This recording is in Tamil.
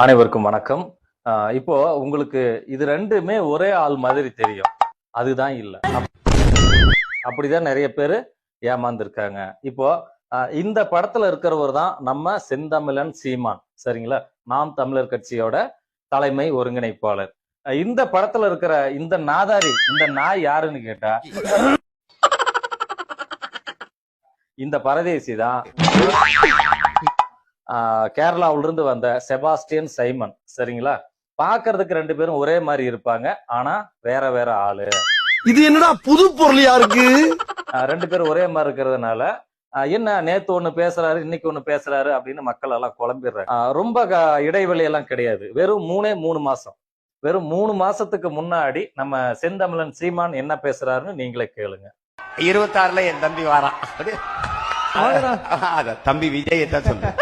அனைவருக்கும் வணக்கம். இப்போ உங்களுக்கு இது ரெண்டுமே ஒரே ஆள் மாதிரி தெரியும். அதுதான் இல்ல. அப்படிதான் நிறைய பேரு ஏமாந்துருக்காங்க. இப்போ இந்த படத்துல இருக்கிறவர் தான் நம்ம செந்தமிழன் சீமான். சரிங்களா? நாம் தமிழர் கட்சியோட தலைமை ஒருங்கிணைப்பாளர். இந்த படத்துல இருக்கிற இந்த நாதாரி, இந்த நாய் யாருன்னு கேட்டா இந்த பரதேசி தான் கேரளாவில இருந்து வந்த செபாஸ்டியன் சைமன். சரிங்களா? பாக்குறதுக்கு ரெண்டு பேரும் ஒரே மாதிரி இருப்பாங்க. ஆனா வேற வேற ஆளு. இது என்னடா புது பொருளியா இருக்கு? ரெண்டு பேரும் ஒரே மாதிரி இருக்கிறதுனால என்ன நேத்து ஒண்ணு பேசுறாரு, இன்னைக்கு ஒண்ணு பேசுறாரு அப்படின்னு மக்கள் எல்லாம் குழம்பிடுறாங்க. ரொம்ப இடைவெளி எல்லாம் கிடையாது. வெறும் 3 மாசம். வெறும் 3 மாசத்துக்கு முன்னாடி நம்ம செந்தமிழன் சீமான் என்ன பேசுறாருன்னு நீங்களே கேளுங்க. 26ல என் தம்பி வாரான். தம்பி விஜய் தான் சொல்றேன்.